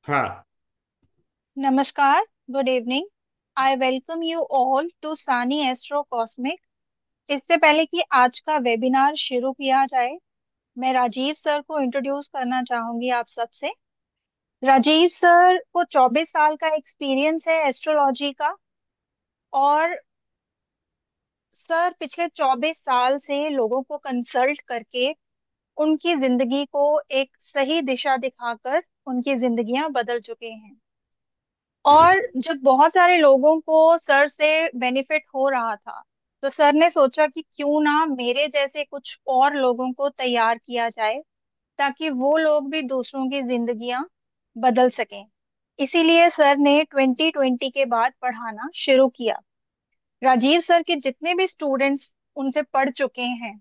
हाँ। नमस्कार, good evening. I welcome you all to Saani astro cosmic. इससे पहले कि आज का वेबिनार शुरू किया जाए, मैं राजीव सर को इंट्रोड्यूस करना चाहूंगी आप सबसे। राजीव सर को 24 साल का एक्सपीरियंस है एस्ट्रोलॉजी का। और सर पिछले 24 साल से लोगों को कंसल्ट करके उनकी जिंदगी को एक सही दिशा दिखाकर उनकी जिंदगियां बदल चुके हैं। और जब बहुत सारे लोगों को सर से बेनिफिट हो रहा था, तो सर ने सोचा कि क्यों ना मेरे जैसे कुछ और लोगों को तैयार किया जाए, ताकि वो लोग भी दूसरों की जिंदगियां बदल सकें। इसीलिए सर ने 2020 के बाद पढ़ाना शुरू किया। राजीव सर के जितने भी स्टूडेंट्स उनसे पढ़ चुके हैं,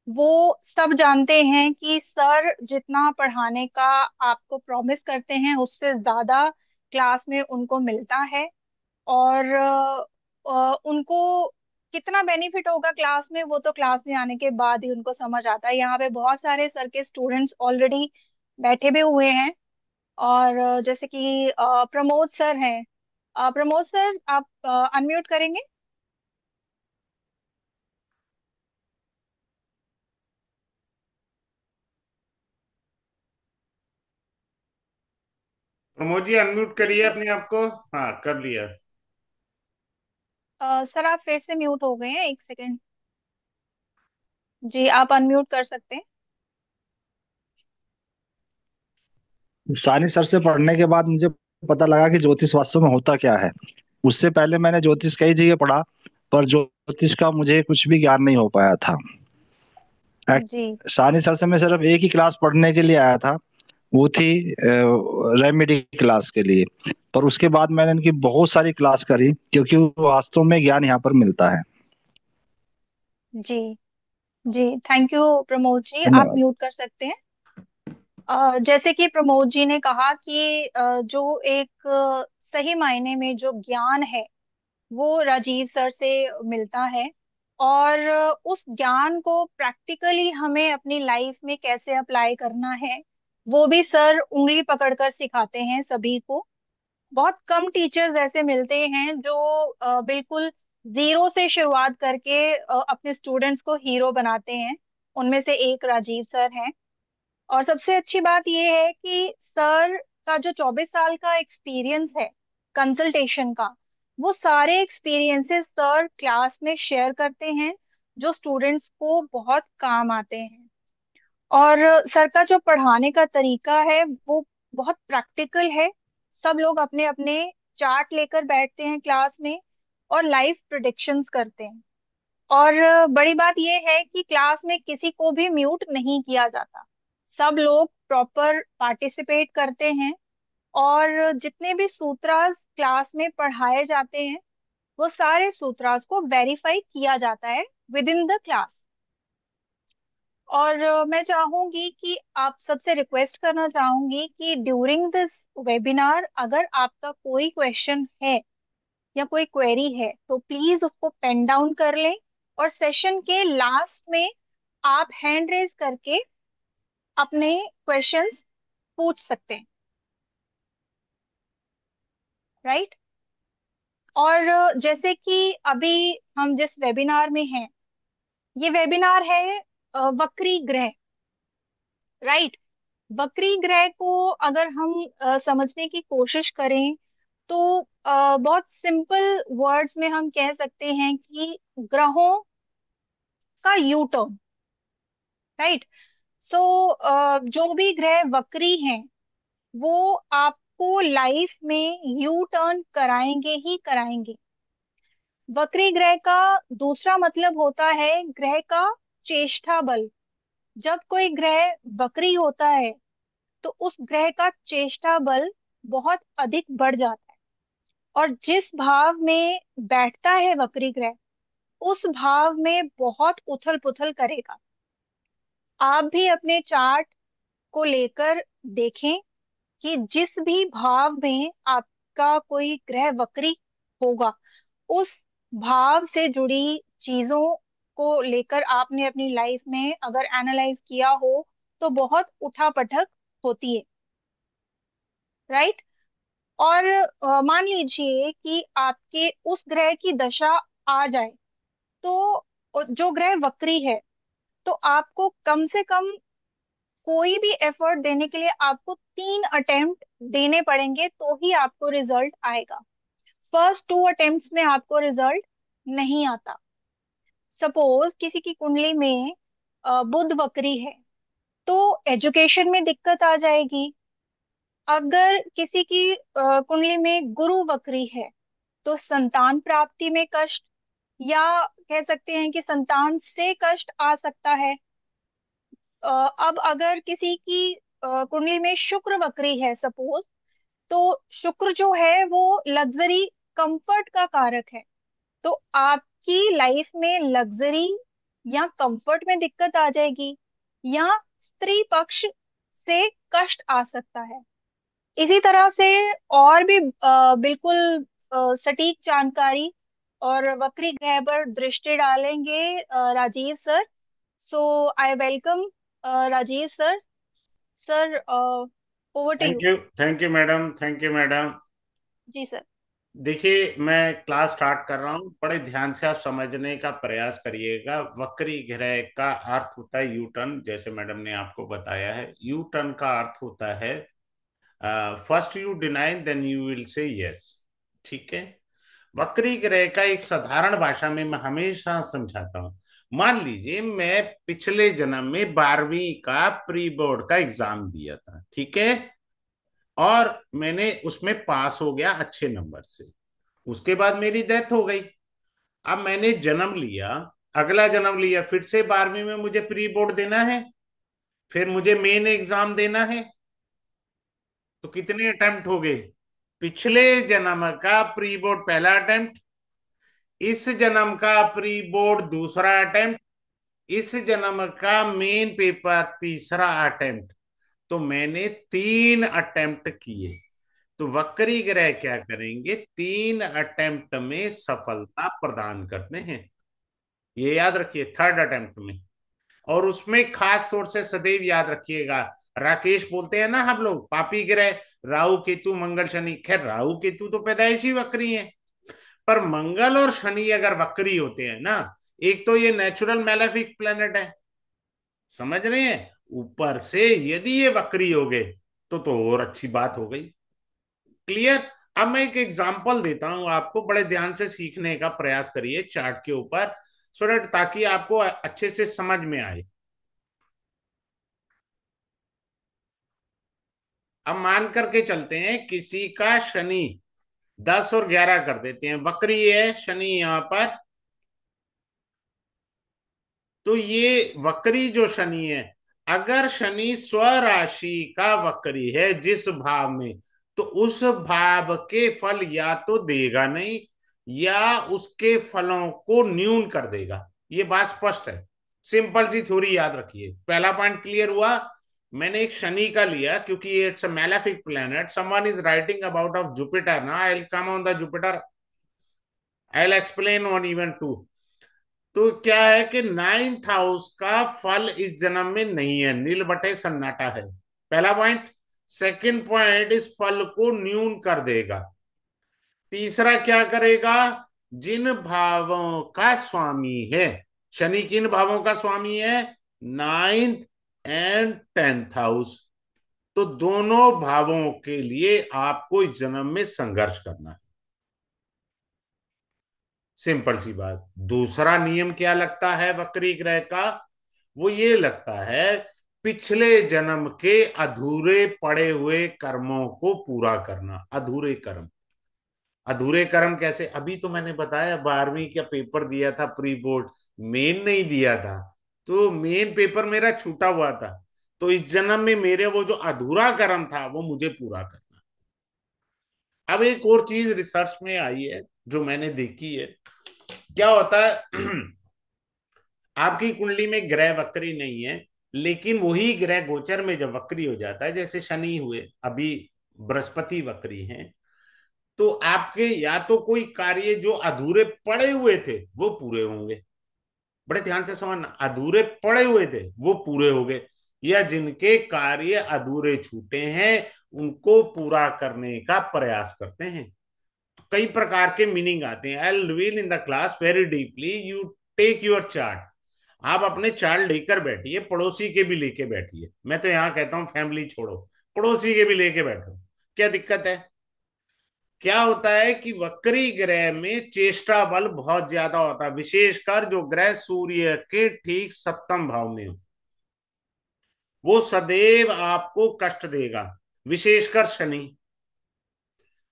वो सब जानते हैं कि सर जितना पढ़ाने का आपको प्रॉमिस करते हैं, उससे ज्यादा क्लास में उनको मिलता है। और उनको कितना बेनिफिट होगा क्लास में, वो तो क्लास में आने के बाद ही उनको समझ आता है। यहाँ पे बहुत सारे सर के स्टूडेंट्स ऑलरेडी बैठे भी हुए हैं। और जैसे कि प्रमोद सर हैं। प्रमोद सर, आप अनम्यूट करेंगे? प्रमोद जी अनम्यूट जी करिए सर। अपने आप को। हाँ, कर लिया। सर आप फिर से म्यूट हो गए हैं, एक सेकेंड। जी, आप अनम्यूट कर सकते हैं। सानी सर से पढ़ने के बाद मुझे पता लगा कि ज्योतिष वास्तव में होता क्या है। उससे पहले मैंने ज्योतिष कई जगह पढ़ा, पर ज्योतिष का मुझे कुछ भी ज्ञान नहीं हो पाया था। जी सानी सर से मैं सिर्फ एक ही क्लास पढ़ने के लिए आया था। वो थी रेमेडी क्लास के लिए। पर उसके बाद मैंने इनकी बहुत सारी क्लास करी, क्योंकि वास्तव में ज्ञान यहाँ पर मिलता है। जी जी, थैंक यू प्रमोद जी, आप धन्यवाद। म्यूट कर सकते हैं। जैसे कि प्रमोद जी ने कहा कि जो एक सही मायने में जो ज्ञान है, वो राजीव सर से मिलता है। और उस ज्ञान को प्रैक्टिकली हमें अपनी लाइफ में कैसे अप्लाई करना है, वो भी सर उंगली पकड़कर सिखाते हैं सभी को। बहुत कम टीचर्स ऐसे मिलते हैं जो बिल्कुल जीरो से शुरुआत करके अपने स्टूडेंट्स को हीरो बनाते हैं। उनमें से एक राजीव सर हैं। और सबसे अच्छी बात यह है कि सर का जो 24 साल का एक्सपीरियंस है कंसल्टेशन का, वो सारे एक्सपीरियंसेस सर क्लास में शेयर करते हैं, जो स्टूडेंट्स को बहुत काम आते हैं। और सर का जो पढ़ाने का तरीका है, वो बहुत प्रैक्टिकल है। सब लोग अपने अपने चार्ट लेकर बैठते हैं क्लास में और लाइव प्रिडिक्शंस करते हैं। और बड़ी बात यह है कि क्लास में किसी को भी म्यूट नहीं किया जाता। सब लोग प्रॉपर पार्टिसिपेट करते हैं। और जितने भी सूत्रास क्लास में पढ़ाए जाते हैं, वो सारे सूत्रास को वेरीफाई किया जाता है विद इन द क्लास। और मैं चाहूंगी कि आप सबसे रिक्वेस्ट करना चाहूंगी कि ड्यूरिंग दिस वेबिनार, अगर आपका कोई क्वेश्चन है या कोई क्वेरी है, तो प्लीज उसको पेन डाउन कर लें। और सेशन के लास्ट में आप हैंड रेज करके अपने क्वेश्चंस पूछ सकते हैं। राइट। और जैसे कि अभी हम जिस वेबिनार में हैं, ये वेबिनार है वक्री ग्रह। राइट। वक्री ग्रह को अगर हम समझने की कोशिश करें, तो बहुत सिंपल वर्ड्स में हम कह सकते हैं कि ग्रहों का यू टर्न। राइट। सो जो भी ग्रह वक्री हैं, वो आपको लाइफ में यू टर्न कराएंगे ही कराएंगे। वक्री ग्रह का दूसरा मतलब होता है ग्रह का चेष्टा बल। जब कोई ग्रह वक्री होता है, तो उस ग्रह का चेष्टा बल बहुत अधिक बढ़ जाता है। और जिस भाव में बैठता है वक्री ग्रह, उस भाव में बहुत उथल पुथल करेगा। आप भी अपने चार्ट को लेकर देखें कि जिस भी भाव में आपका कोई ग्रह वक्री होगा, उस भाव से जुड़ी चीजों को लेकर आपने अपनी लाइफ में अगर एनालाइज किया हो, तो बहुत उठापटक होती है। राइट। और मान लीजिए कि आपके उस ग्रह की दशा आ जाए, तो जो ग्रह वक्री है, तो आपको कम से कम कोई भी एफर्ट देने के लिए आपको 3 अटेम्प्ट देने पड़ेंगे, तो ही आपको रिजल्ट आएगा। फर्स्ट 2 अटेम्प्ट्स में आपको रिजल्ट नहीं आता। सपोज किसी की कुंडली में बुध वक्री है, तो एजुकेशन में दिक्कत आ जाएगी। अगर किसी की कुंडली में गुरु वक्री है, तो संतान प्राप्ति में कष्ट, या कह सकते हैं कि संतान से कष्ट आ सकता है। अब अगर किसी की कुंडली में शुक्र वक्री है सपोज, तो शुक्र जो है वो लग्जरी, कंफर्ट का कारक है। तो आपकी लाइफ में लग्जरी या कंफर्ट में दिक्कत आ जाएगी, या स्त्री पक्ष से कष्ट आ सकता है। इसी तरह से और भी बिल्कुल सटीक जानकारी और वक्री ग्रह पर दृष्टि डालेंगे Rajeev sir. So I welcome Rajeev sir. Sir, over to you. Thank you madam, thank you madam. जी सर। देखिए, मैं क्लास स्टार्ट कर रहा हूँ, बड़े ध्यान से आप समझने का प्रयास करिएगा। वक्री ग्रह का अर्थ होता है यू टर्न, जैसे मैडम ने आपको बताया है। यू टर्न का अर्थ होता है first you deny then you will say yes. ठीक है। वक्री ग्रह का एक साधारण भाषा में मैं हमेशा समझाता हूँ। मान लीजिए मैं पिछले जन्म में 12वीं का प्री बोर्ड का एग्जाम दिया था, ठीक है, और मैंने उसमें पास हो गया अच्छे नंबर से। उसके बाद मेरी डेथ हो गई। अब मैंने जन्म लिया, अगला जन्म लिया, फिर से 12वीं में मुझे प्री बोर्ड देना है, फिर मुझे मेन एग्जाम देना है। तो कितने अटेम्प्ट हो गए? पिछले जन्म का प्री बोर्ड पहला अटेम्प्ट, इस जन्म का प्री बोर्ड दूसरा अटेम्प्ट, इस जन्म का मेन पेपर तीसरा अटेम्प्ट। तो मैंने 3 अटेम्प्ट किए। तो वक्री ग्रह क्या करेंगे? 3 अटेम्प्ट में सफलता प्रदान करते हैं, ये याद रखिए, थर्ड अटेम्प्ट में। और उसमें खास तौर से सदैव याद रखिएगा, राकेश बोलते हैं ना हम लोग, पापी ग्रह राहु केतु मंगल शनि। खैर, राहु केतु तो पैदाइशी वक्री है, पर मंगल और शनि अगर वक्री होते हैं ना, एक तो ये नेचुरल मैलेफिक प्लेनेट है, समझ रहे हैं, ऊपर से यदि ये वक्री हो गए तो और अच्छी बात हो गई। क्लियर? अब मैं एक एग्जांपल देता हूं आपको, बड़े ध्यान से सीखने का प्रयास करिए चार्ट के ऊपर, सो दैट ताकि आपको अच्छे से समझ में आए। अब मान करके चलते हैं किसी का शनि 10 और 11 कर देते हैं, वक्री है शनि यहां पर। तो ये वक्री जो शनि है, अगर शनि स्वराशि का वक्री है जिस भाव में, तो उस भाव के फल या तो देगा नहीं, या उसके फलों को न्यून कर देगा। ये बात स्पष्ट है। सिंपल सी थ्योरी याद रखिए। पहला पॉइंट क्लियर हुआ। मैंने एक शनि का लिया क्योंकि ये it's a malefic planet. Someone is writing about of Jupiter ना, I will come on the Jupiter, I will explain one event too. तो क्या है कि 9th हाउस का फल इस जन्म में नहीं है, नील बटे सन्नाटा है, पहला पॉइंट। सेकंड पॉइंट, इस फल को न्यून कर देगा। तीसरा क्या करेगा? जिन भावों का स्वामी है शनि, किन भावों का स्वामी है? 9th and 10th house. तो दोनों भावों के लिए आपको इस जन्म में संघर्ष करना है, सिंपल सी बात। दूसरा नियम क्या लगता है वक्री ग्रह का? वो ये लगता है, पिछले जन्म के अधूरे पड़े हुए कर्मों को पूरा करना। अधूरे कर्म, अधूरे कर्म कैसे? अभी तो मैंने बताया, 12वीं का पेपर दिया था प्री बोर्ड, मेन नहीं दिया था, तो मेन पेपर मेरा छूटा हुआ था। तो इस जन्म में मेरे वो जो अधूरा कर्म था वो मुझे पूरा करना। अब एक और चीज रिसर्च में आई है जो मैंने देखी है, क्या होता है आपकी कुंडली में ग्रह वक्री नहीं है, लेकिन वही ग्रह गोचर में जब वक्री हो जाता है, जैसे शनि हुए, अभी बृहस्पति वक्री हैं, तो आपके या तो कोई कार्य जो अधूरे पड़े हुए थे वो पूरे होंगे। बड़े ध्यान से समझना, अधूरे पड़े हुए थे वो पूरे हो गए, या जिनके कार्य अधूरे छूटे हैं उनको पूरा करने का प्रयास करते हैं। तो कई प्रकार के मीनिंग आते हैं। I reveal in the class very deeply, you take your chart. आप अपने चार्ट लेकर बैठिए, पड़ोसी के भी लेके बैठिए। मैं तो यहाँ कहता हूँ फैमिली छोड़ो, पड़ोसी के भी लेके बैठो, क्या दिक्कत है। क्या होता है कि वक्री ग्रह में चेष्टा बल बहुत ज्यादा होता है, विशेषकर जो ग्रह सूर्य के ठीक सप्तम भाव में हो, वो सदैव आपको कष्ट देगा। विशेषकर शनि,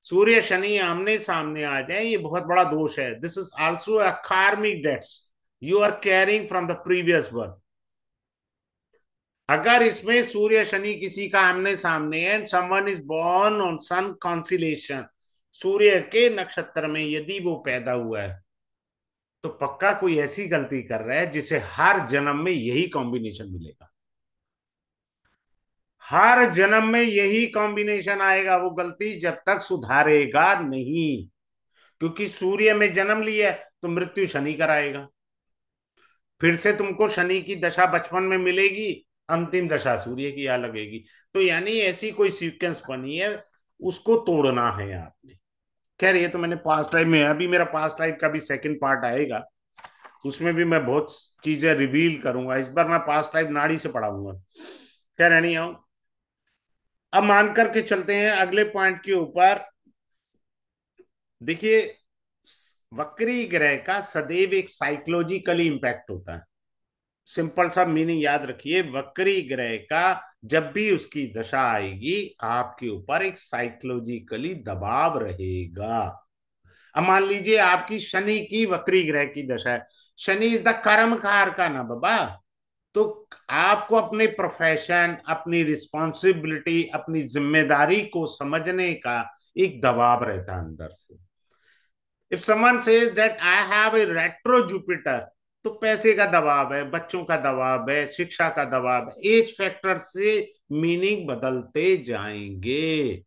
सूर्य शनि आमने सामने आ जाए, ये बहुत बड़ा दोष है। This is also a karmic debts you are carrying from the previous birth. अगर इसमें सूर्य शनि किसी का आमने सामने है, someone is born on sun conciliation, सूर्य के नक्षत्र में यदि वो पैदा हुआ है, तो पक्का कोई ऐसी गलती कर रहा है जिसे हर जन्म में यही कॉम्बिनेशन मिलेगा। हर जन्म में यही कॉम्बिनेशन आएगा, वो गलती जब तक सुधारेगा नहीं। क्योंकि सूर्य में जन्म लिया है तो मृत्यु शनि कराएगा, फिर से तुमको शनि की दशा बचपन में मिलेगी, अंतिम दशा सूर्य की आ लगेगी। तो यानी ऐसी कोई सीक्वेंस बनी है, उसको तोड़ना है आपने। खैर ये तो मैंने पास्ट लाइफ में, अभी मेरा पास्ट लाइफ का भी सेकंड पार्ट आएगा, उसमें भी मैं बहुत चीजें रिवील करूंगा। इस बार मैं पास्ट लाइफ नाड़ी से पढ़ाऊंगा। खैर नहीं आऊं, अब मान करके चलते हैं अगले पॉइंट के ऊपर। देखिए, वक्री ग्रह का सदैव एक साइकोलॉजिकली इंपैक्ट होता है। सिंपल सा मीनिंग याद रखिए, वक्री ग्रह का जब भी उसकी दशा आएगी, आपके ऊपर एक साइकोलॉजिकली दबाव रहेगा। अब मान लीजिए आपकी शनि की वक्री ग्रह की दशा है, शनि इज द कर्म कार का ना बाबा, तो आपको अपने प्रोफेशन, अपनी रिस्पॉन्सिबिलिटी, अपनी जिम्मेदारी को समझने का एक दबाव रहता है अंदर से। If someone says that I have a retro Jupiter, तो पैसे का दबाव है, बच्चों का दबाव है, शिक्षा का दबाव है, एज फैक्टर से मीनिंग बदलते जाएंगे।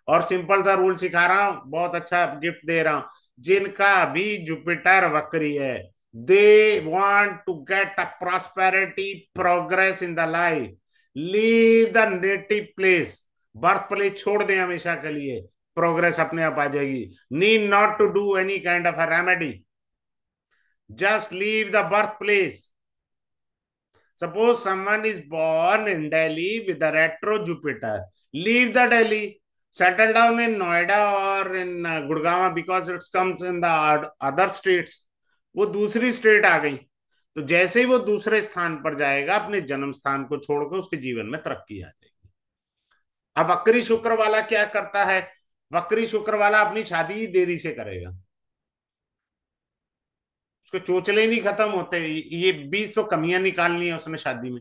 और सिंपल सा रूल सिखा रहा हूं, बहुत अच्छा गिफ्ट दे रहा हूं। जिनका भी जुपिटर वक्री है, they want to get a prosperity, progress in the life, leave the native place, birth place छोड़ दें हमेशा के लिए, प्रोग्रेस अपने आप आ जाएगी। Need not to do any kind of a remedy, just leave the birth place. Suppose someone is born in Delhi with a retro Jupiter. Leave the Delhi, settle down in Noida or in Gurgaon because it comes in the other states. वो दूसरी state आ गई, तो जैसे ही वो दूसरे स्थान पर जाएगा, अपने जन्म स्थान को छोड़कर उसके जीवन में तरक्की आ जाएगी। अब वक्री शुक्र वाला क्या करता है? वक्री शुक्र वाला अपनी शादी ही देरी से करेगा, उसके चोचले नहीं खत्म होते, ये 20 तो कमियां निकालनी है उसने शादी में।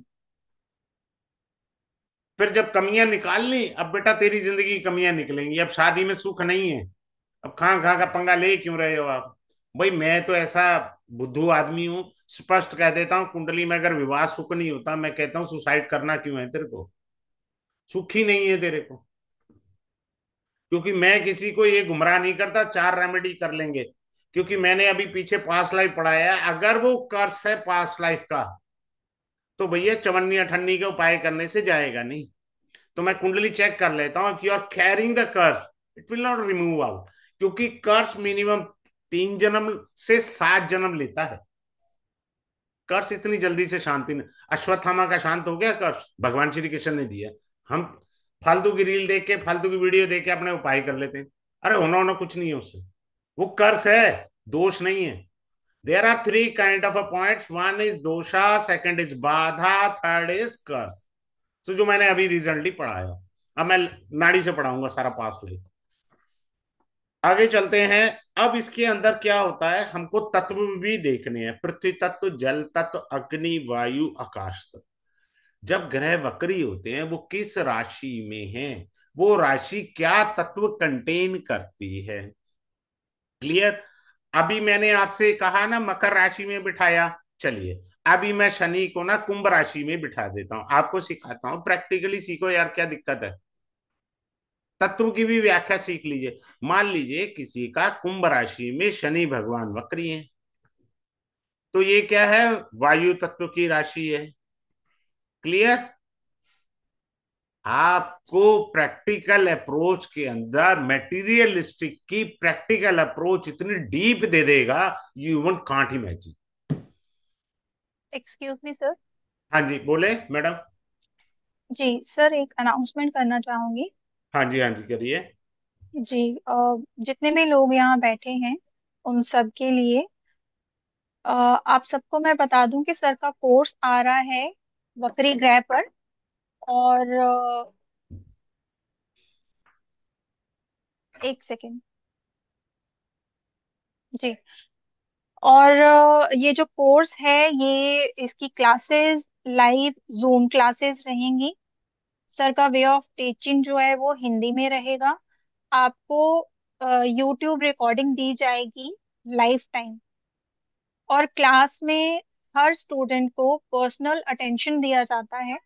फिर जब कमियां निकाल ली, अब बेटा तेरी जिंदगी की कमियां निकलेंगी, अब शादी में सुख नहीं है। अब कहाँ कहाँ का पंगा ले क्यों रहे हो आप? भाई मैं तो ऐसा बुद्धू आदमी हूं, स्पष्ट कह देता हूँ, कुंडली में अगर विवाह सुख नहीं होता, मैं कहता हूँ सुसाइड करना क्यों है तेरे को? सुख ही नहीं है तेरे को। क्योंकि मैं किसी को ये गुमराह नहीं करता, चार रेमेडी कर लेंगे। क्योंकि मैंने अभी पीछे पास्ट लाइफ पढ़ाया है, अगर वो कर्स है पास्ट लाइफ का, तो भैया चवन्नी अठन्नी के उपाय करने से जाएगा नहीं। तो मैं कुंडली चेक कर लेता हूँ, if you are carrying the curse, it will not remove out. क्योंकि कर्स मिनिमम 3 जन्म से 7 जन्म लेता है। कर्स इतनी जल्दी से शांति नहीं। अश्वत्थामा का शांत हो गया कर्स, भगवान श्री कृष्ण ने दिया। हम फालतू की रील देख के, फालतू की वीडियो देख के अपने उपाय कर लेते हैं। अरे होना होना कुछ नहीं है उससे, वो कर्स है, दोष नहीं है। There are 3 kind of points, one is dosha, second is badha, third is curse. तो जो मैंने अभी रिसेंटली पढ़ाया, अब मैं नाड़ी से पढ़ाऊंगा सारा पास्ट लाइफ। आगे चलते हैं। अब इसके अंदर क्या होता है, हमको तत्व भी देखने हैं, पृथ्वी तत्व, जल तत्व, अग्नि, वायु, आकाश तत्व। जब ग्रह वक्री होते हैं, वो किस राशि में है, वो राशि क्या तत्व कंटेन करती है। क्लियर? अभी मैंने आपसे कहा ना मकर राशि में बिठाया, चलिए अभी मैं शनि को ना कुंभ राशि में बिठा देता हूं, आपको सिखाता हूं, प्रैक्टिकली सीखो यार, क्या दिक्कत है। तत्व की भी व्याख्या सीख लीजिए। मान लीजिए किसी का कुंभ राशि में शनि भगवान वक्री है, तो ये क्या है, वायु तत्व की राशि है। क्लियर? आपको प्रैक्टिकल अप्रोच के अंदर मेटीरियलिस्टिक की प्रैक्टिकल अप्रोच इतनी डीप दे देगा, you even can't imagine. Excuse me sir. हाँ जी, बोले मैडम। जी सर, एक अनाउंसमेंट करना चाहूंगी। हाँ जी, हाँ जी, करिए। जी, जितने भी लोग यहाँ बैठे हैं उन सब के लिए आप सबको मैं बता दूं कि सर का कोर्स आ रहा है बकरी ग्रह पर। और एक सेकेंड। जी। और ये जो कोर्स है, ये इसकी क्लासेस लाइव जूम क्लासेस रहेंगी। सर का वे ऑफ टीचिंग जो है वो हिंदी में रहेगा। आपको यूट्यूब रिकॉर्डिंग दी जाएगी लाइफ टाइम। और क्लास में हर स्टूडेंट को पर्सनल अटेंशन दिया जाता है।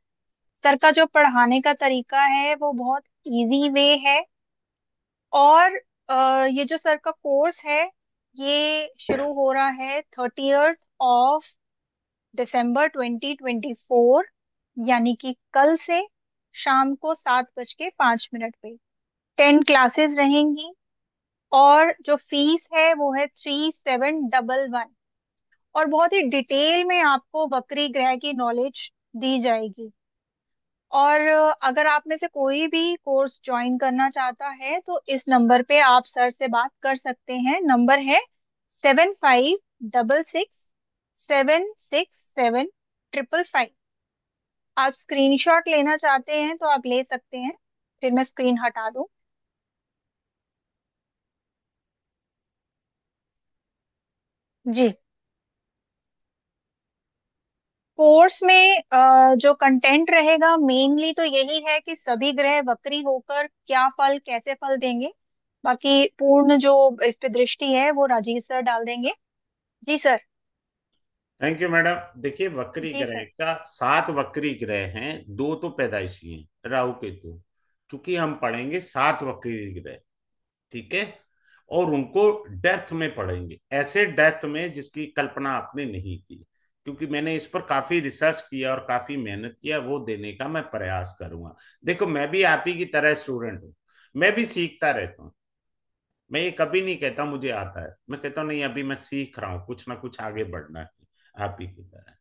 सर का जो पढ़ाने का तरीका है वो बहुत इजी वे है। और ये जो सर का कोर्स है, ये शुरू हो रहा है 30 ऑफ दिसंबर 2024, यानी कि कल से शाम को 7:05 पे 10 क्लासेस रहेंगी। और जो फीस है वो है 3711। और बहुत ही डिटेल में आपको बकरी ग्रह की नॉलेज दी जाएगी। और अगर आप में से कोई भी कोर्स ज्वाइन करना चाहता है तो इस नंबर पे आप सर से बात कर सकते हैं। नंबर है 7566 767 555। आप स्क्रीनशॉट लेना चाहते हैं तो आप ले सकते हैं। फिर मैं स्क्रीन हटा दूं। जी। कोर्स में जो कंटेंट रहेगा मेनली तो यही है कि सभी ग्रह वक्री होकर क्या फल कैसे फल देंगे। बाकी पूर्ण जो इस पे दृष्टि है वो राजीव सर डाल देंगे। जी सर। Thank you madam. देखिए, वक्री जी ग्रह सर। का 7 वक्री ग्रह हैं, 2 तो पैदाइशी हैं, राहु केतु। चूंकि हम पढ़ेंगे 7 वक्री ग्रह, ठीक है, और उनको डेप्थ में पढ़ेंगे, ऐसे डेप्थ में जिसकी कल्पना आपने नहीं की। क्योंकि मैंने इस पर काफी रिसर्च किया और काफी मेहनत किया, वो देने का मैं प्रयास करूंगा। देखो, मैं भी आप ही की तरह स्टूडेंट हूँ, मैं भी सीखता रहता हूँ। मैं ये कभी नहीं कहता मुझे आता है, मैं कहता हूँ नहीं, अभी मैं सीख रहा हूँ, कुछ ना कुछ आगे बढ़ना है, आप ही की तरह।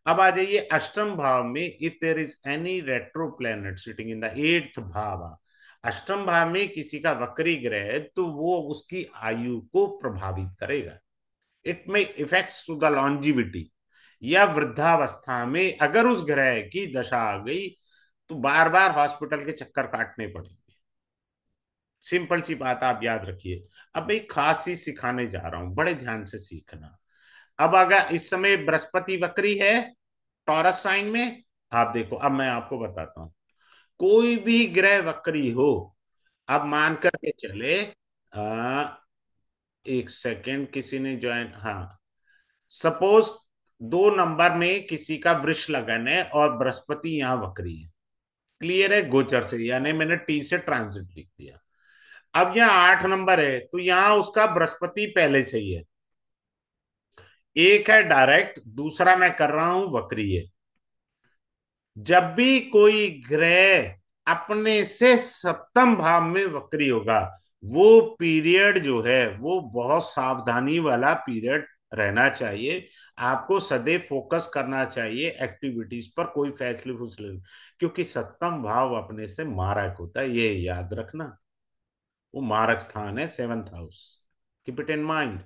अब आ जाइए अष्टम भाव में। If there is any retro planet sitting in the 8th भाव, अष्टम भाव में किसी का वक्री ग्रह है, तो वो उसकी आयु को प्रभावित करेगा। इट में इफेक्ट्स टू द लॉन्जिविटी, या वृद्धावस्था में अगर उस ग्रह की दशा आ गई तो बार बार हॉस्पिटल के चक्कर काटने पड़ेंगे। सिंपल सी बात आप याद रखिए। अब एक खास चीज सिखाने जा रहा हूं, बड़े ध्यान से सीखना। अब अगर इस समय बृहस्पति वक्री है टॉरस साइन में, आप देखो, अब मैं आपको बताता हूं। कोई भी ग्रह वक्री हो, अब मान करके चले, एक सेकेंड, किसी ने ज्वाइन, हाँ, सपोज 2 नंबर में किसी का वृष लगन है और बृहस्पति यहाँ वक्री है, क्लियर है, गोचर से, यानी मैंने टी से ट्रांजिट लिख दिया। अब यहाँ 8 नंबर है, तो यहाँ उसका बृहस्पति पहले से ही है। एक है डायरेक्ट, दूसरा मैं कर रहा हूं वक्रीय। जब भी कोई ग्रह अपने से सप्तम भाव में वक्री होगा, वो पीरियड जो है वो बहुत सावधानी वाला पीरियड रहना चाहिए। आपको सदैव फोकस करना चाहिए एक्टिविटीज पर, कोई फैसले फुसले, क्योंकि सप्तम भाव अपने से मारक होता है, ये याद रखना। वो मारक स्थान है, 7th house. Keep it in mind.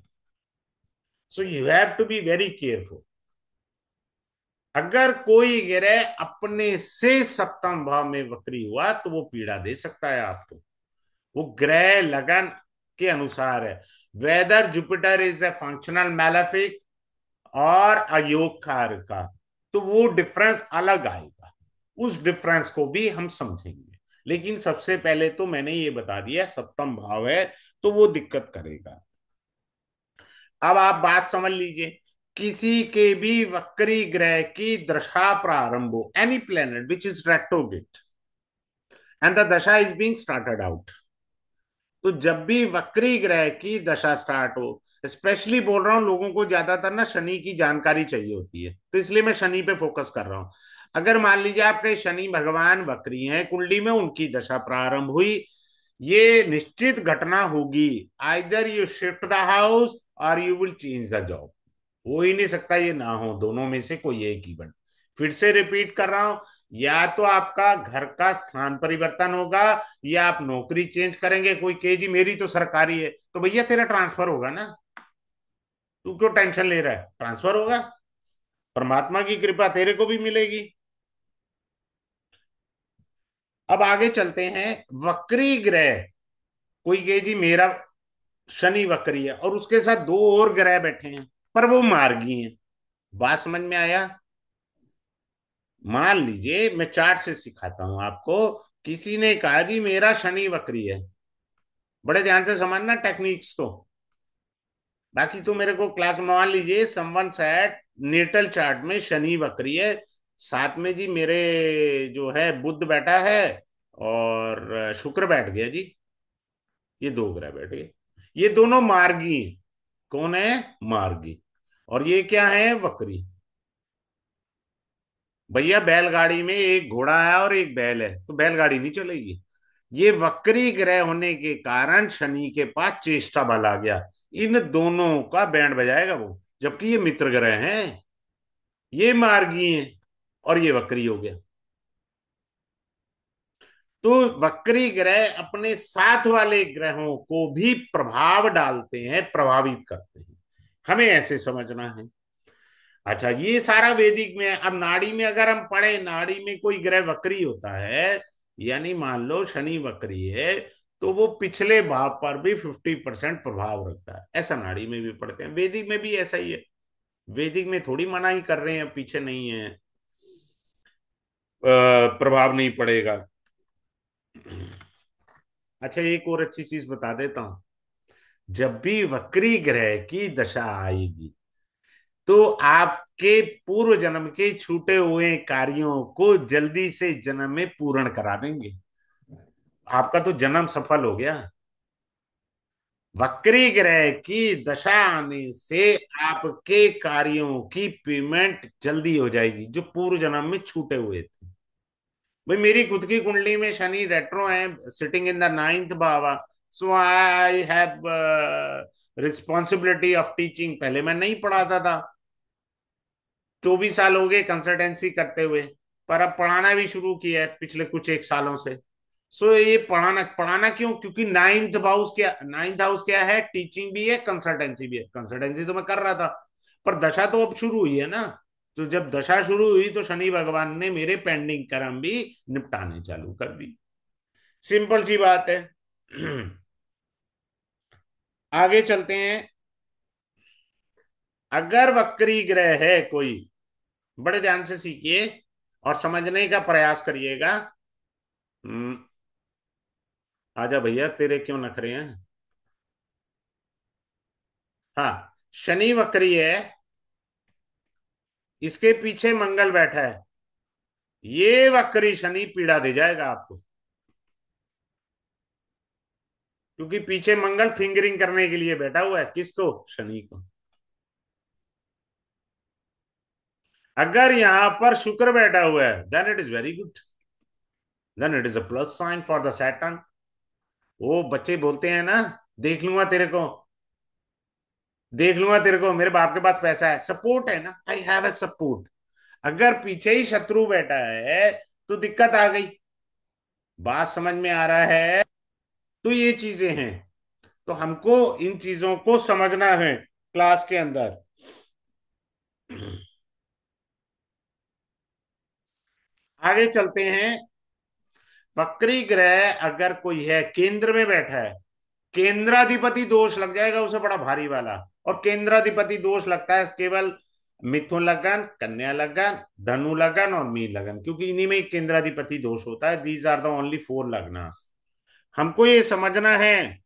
So you have to be very careful. अगर कोई ग्रह अपने से सप्तम भाव में वक्री हुआ तो वो पीड़ा दे सकता है आपको। वो ग्रह लगन के अनुसार है, whether Jupiter is a functional malefic और अयोग का, तो वो डिफरेंस अलग आएगा। उस डिफरेंस को भी हम समझेंगे। लेकिन सबसे पहले तो मैंने ये बता दिया, सप्तम भाव है तो वो दिक्कत करेगा। अब आप बात समझ लीजिए। किसी के भी वक्री ग्रह की दशा प्रारंभ हो, any planet which is retrograde and the दशा इज बीइंग स्टार्टेड आउट, तो जब भी वक्री ग्रह की दशा स्टार्ट हो, स्पेशली बोल रहा हूं, लोगों को ज्यादातर ना शनि की जानकारी चाहिए होती है, तो इसलिए मैं शनि पे फोकस कर रहा हूं। अगर मान लीजिए आपके शनि भगवान वक्री हैं कुंडली में, उनकी दशा प्रारंभ हुई, ये निश्चित घटना होगी, either you shift the house और you will change the job. हो ही नहीं सकता ये ना हो, दोनों में से कोई एक इवेंट। फिर से रिपीट कर रहा हूं, या तो आपका घर का स्थान परिवर्तन होगा, या आप नौकरी चेंज करेंगे। कोई कहे जी मेरी तो सरकारी है, तो भैया तेरा ट्रांसफर होगा ना, तू क्यों टेंशन ले रहा है, ट्रांसफर होगा, परमात्मा की कृपा तेरे को भी मिलेगी। अब आगे चलते हैं। वक्री ग्रह, कोई कहे जी मेरा शनि वक्री है और उसके साथ दो और ग्रह बैठे हैं, पर वो मार्गी हैं। बात समझ में आया? मान लीजिए, मैं चार्ट से सिखाता हूं आपको। किसी ने कहा जी मेरा शनि वक्री है, बड़े ध्यान से समझना टेक्निक्स को, बाकी तो मेरे को क्लास में। मान लीजिए समवन सेट नेटल चार्ट में शनि वक्री है, साथ में जी मेरे जो है बुध बैठा है और शुक्र बैठ गया जी, ये दो ग्रह बैठ गए। ये दोनों मार्गी हैं। कौन है? मार्गी। और ये क्या है? वक्री। भैया बैलगाड़ी में एक घोड़ा है और एक बैल है, तो बैलगाड़ी नहीं चलेगी। ये वक्री ग्रह होने के कारण शनि के पास चेष्टा बल आ गया, इन दोनों का बैंड बजाएगा वो, जबकि ये मित्र ग्रह हैं, ये मार्गी हैं और ये वक्री हो गया। तो वक्री ग्रह अपने साथ वाले ग्रहों को भी प्रभाव डालते हैं, प्रभावित करते हैं, हमें ऐसे समझना है। अच्छा, ये सारा वैदिक में है। अब नाड़ी में अगर हम पढ़े, नाड़ी में कोई ग्रह वक्री होता है, यानी मान लो शनि वक्री है, तो वो पिछले भाव पर भी 50% प्रभाव रखता है। ऐसा नाड़ी में भी पढ़ते हैं, वैदिक में भी ऐसा ही है। वैदिक में थोड़ी मना ही कर रहे हैं, पीछे नहीं है प्रभाव नहीं पड़ेगा। अच्छा, एक और अच्छी चीज बता देता हूं। जब भी वक्री ग्रह की दशा आएगी, तो आपके पूर्व जन्म के छूटे हुए कार्यों को जल्दी से जन्म में पूर्ण करा देंगे। आपका तो जन्म सफल हो गया। वक्री ग्रह की दशा आने से आपके कार्यों की पेमेंट जल्दी हो जाएगी, जो पूर्व जन्म में छूटे हुए थे। भाई मेरी खुद की कुंडली में शनि रेट्रो है, सिटिंग इन द नाइन्थ भावा, so I have responsibility of teaching. पहले मैं नहीं पढ़ाता था, 24 साल हो गए कंसल्टेंसी करते हुए, पर अब पढ़ाना भी शुरू किया है पिछले कुछ एक सालों से। सो ये पढ़ाना पढ़ाना क्यों? क्योंकि नाइन्थ हाउस क्या है? टीचिंग भी है, कंसल्टेंसी भी है। कंसल्टेंसी तो मैं कर रहा था, पर दशा तो अब शुरू हुई है ना। तो जब दशा शुरू हुई तो शनि भगवान ने मेरे पेंडिंग कर्म भी निपटाने चालू कर दी। सिंपल सी बात है। आगे चलते हैं। अगर वक्री ग्रह है कोई, बड़े ध्यान से सीखिए और समझने का प्रयास करिएगा। हम्म, आजा भैया, तेरे क्यों नखरे हैं? हाँ, शनि वक्री है, इसके पीछे मंगल बैठा है, ये वक्री शनि पीड़ा दे जाएगा आपको, क्योंकि पीछे मंगल फिंगरिंग करने के लिए बैठा हुआ है। किसको? शनि को। अगर यहां पर शुक्र बैठा हुआ है, then it is very good, then it is a plus sign for the Saturn. वो बच्चे बोलते हैं ना, देख लूंगा तेरे को, देख लूंगा तेरे को, मेरे बाप के पास पैसा है, सपोर्ट है ना, आई हैव ए सपोर्ट। अगर पीछे ही शत्रु बैठा है तो दिक्कत आ गई। बात समझ में आ रहा है? तो ये चीजें हैं, तो हमको इन चीजों को समझना है क्लास के अंदर। आगे चलते हैं। वक्री ग्रह अगर कोई है केंद्र में बैठा है, केंद्राधिपति दोष लग जाएगा उसे, बड़ा भारी वाला। और केंद्राधिपति दोष लगता है केवल मिथुन लगन, कन्या लगन, धनु लगन और मीन लगन, क्योंकि इन्हीं में एक केंद्राधिपति दोष होता है। दीज आर द ओनली 4 लग्नास। हमको ये समझना है,